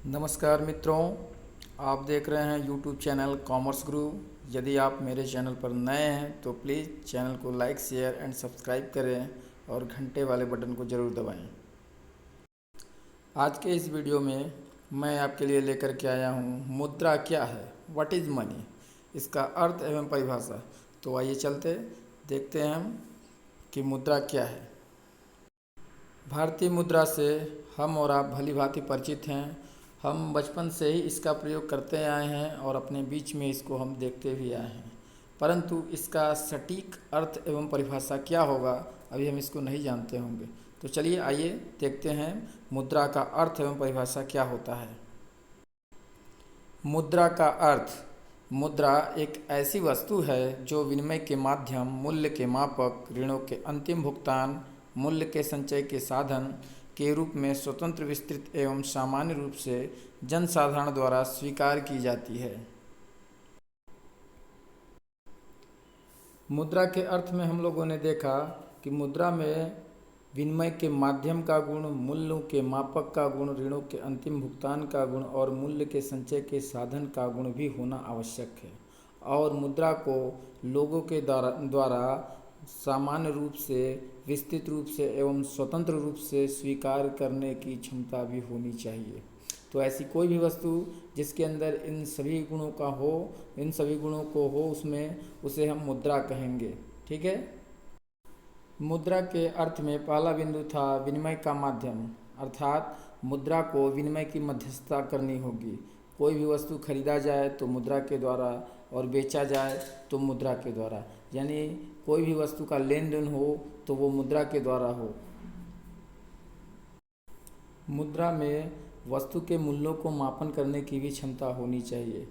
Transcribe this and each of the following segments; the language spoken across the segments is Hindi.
नमस्कार मित्रों, आप देख रहे हैं यूट्यूब चैनल कॉमर्स गुरु। यदि आप मेरे चैनल पर नए हैं तो प्लीज़ चैनल को लाइक शेयर एंड सब्सक्राइब करें और घंटे वाले बटन को ज़रूर दबाएं। आज के इस वीडियो में मैं आपके लिए लेकर के आया हूँ मुद्रा क्या है, व्हाट इज़ मनी, इसका अर्थ एवं परिभाषा। तो आइए चलते देखते हैं हम कि मुद्रा क्या है। भारतीय मुद्रा से हम और आप भली भांति परिचित हैं। हम बचपन से ही इसका प्रयोग करते आए हैं और अपने बीच में इसको हम देखते भी आए हैं, परंतु इसका सटीक अर्थ एवं परिभाषा क्या होगा अभी हम इसको नहीं जानते होंगे। तो चलिए आइए देखते हैं मुद्रा का अर्थ एवं परिभाषा क्या होता है। मुद्रा का अर्थ: मुद्रा एक ऐसी वस्तु है जो विनिमय के माध्यम, मूल्य के मापक, ऋणों के अंतिम भुगतान, मूल्य के संचय के साधन के रूप में स्वतंत्र, विस्तृत एवं सामान्य रूप से जनसाधारण द्वारा स्वीकार की जाती है। मुद्रा के अर्थ में हम लोगों ने देखा कि मुद्रा में विनिमय के माध्यम का गुण, मूल्यों के मापक का गुण, ऋणों के अंतिम भुगतान का गुण और मूल्य के संचय के साधन का गुण भी होना आवश्यक है। और मुद्रा को लोगों के द्वारा सामान्य रूप से, विस्तृत रूप से एवं स्वतंत्र रूप से स्वीकार करने की क्षमता भी होनी चाहिए। तो ऐसी कोई भी वस्तु जिसके अंदर इन सभी गुणों का हो, इन सभी गुणों को हो, उसमें उसे हम मुद्रा कहेंगे। ठीक है। मुद्रा के अर्थ में पहला बिंदु था विनिमय का माध्यम, अर्थात मुद्रा को विनिमय की मध्यस्थता करनी होगी। कोई भी वस्तु खरीदा जाए तो मुद्रा के द्वारा और बेचा जाए तो मुद्रा के द्वारा, यानी कोई भी वस्तु का लेन देन हो तो वो मुद्रा के द्वारा हो। मुद्रा में वस्तु के मूल्यों को मापन करने की भी क्षमता होनी चाहिए।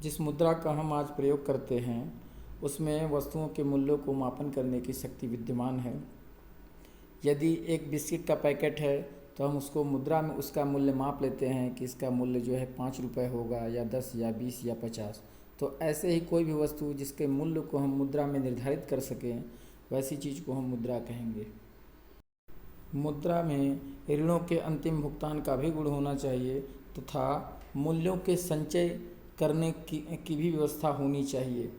जिस मुद्रा का हम आज प्रयोग करते हैं उसमें वस्तुओं के मूल्यों को मापन करने की शक्ति विद्यमान है। यदि एक बिस्किट का पैकेट है तो हम उसको मुद्रा में उसका मूल्य माप लेते हैं कि इसका मूल्य जो है 5 रुपये होगा या 10 या 20 या 50। तो ऐसे ही कोई भी वस्तु जिसके मूल्य को हम मुद्रा में निर्धारित कर सकें, वैसी चीज़ को हम मुद्रा कहेंगे। मुद्रा में ऋणों के अंतिम भुगतान का भी गुण होना चाहिए तथा मूल्यों के संचय करने की भी व्यवस्था होनी चाहिए।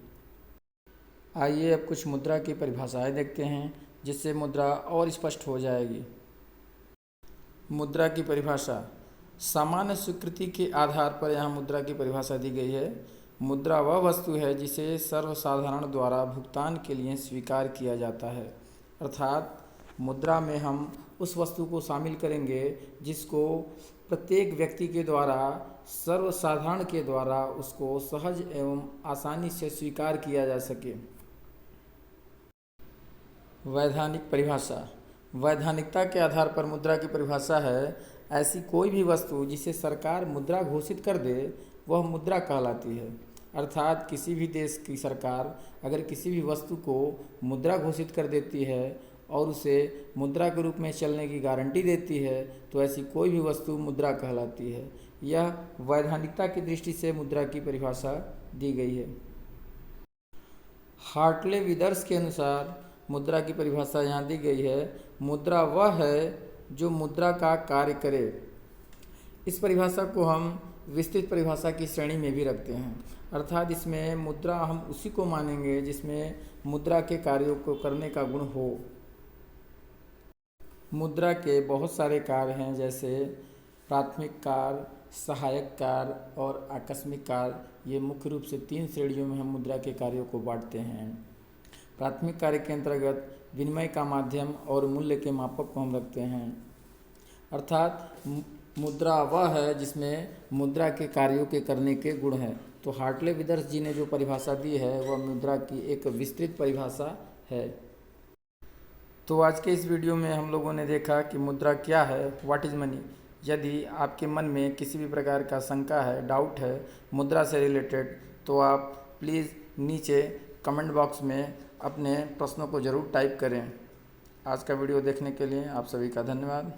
आइए अब कुछ मुद्रा की परिभाषाएं देखते हैं जिससे मुद्रा और स्पष्ट हो जाएगी। मुद्रा की परिभाषा: सामान्य स्वीकृति के आधार पर यहाँ मुद्रा की परिभाषा दी गई है। मुद्रा वह वस्तु है जिसे सर्वसाधारण द्वारा भुगतान के लिए स्वीकार किया जाता है, अर्थात मुद्रा में हम उस वस्तु को शामिल करेंगे जिसको प्रत्येक व्यक्ति के द्वारा, सर्वसाधारण के द्वारा उसको सहज एवं आसानी से स्वीकार किया जा सके। वैधानिक परिभाषा: वैधानिकता के आधार पर मुद्रा की परिभाषा है ऐसी कोई भी वस्तु जिसे सरकार मुद्रा घोषित कर दे वह मुद्रा कहलाती है। अर्थात किसी भी देश की सरकार अगर किसी भी वस्तु को मुद्रा घोषित कर देती है और उसे मुद्रा के रूप में चलने की गारंटी देती है तो ऐसी कोई भी वस्तु मुद्रा कहलाती है। यह वैधानिकता की दृष्टि से मुद्रा की परिभाषा दी गई है। हार्टले विदर्स के अनुसार मुद्रा की परिभाषा यहाँ दी गई है: मुद्रा वह है जो मुद्रा का कार्य करे। इस परिभाषा को हम विस्तृत परिभाषा की श्रेणी में भी रखते हैं, अर्थात इसमें मुद्रा हम उसी को मानेंगे जिसमें मुद्रा के कार्यों को करने का गुण हो। मुद्रा के बहुत सारे कार्य हैं, जैसे प्राथमिक कार्य, सहायक कार्य और आकस्मिक कार्य। ये मुख्य रूप से 3 श्रेणियों में हम मुद्रा के कार्यों को बांटते हैं। प्राथमिक कार्य के अंतर्गत विनिमय का माध्यम और मूल्य के मापक को हम रखते हैं, अर्थात मुद्रा वह है जिसमें मुद्रा के कार्यों के करने के गुण हैं। तो हार्टले विदर्स जी ने जो परिभाषा दी है वह मुद्रा की एक विस्तृत परिभाषा है। तो आज के इस वीडियो में हम लोगों ने देखा कि मुद्रा क्या है, व्हाट इज़ मनी। यदि आपके मन में किसी भी प्रकार का शंका है, डाउट है मुद्रा से रिलेटेड, तो आप प्लीज़ नीचे कमेंट बॉक्स में अपने प्रश्नों को ज़रूर टाइप करें। आज का वीडियो देखने के लिए आप सभी का धन्यवाद।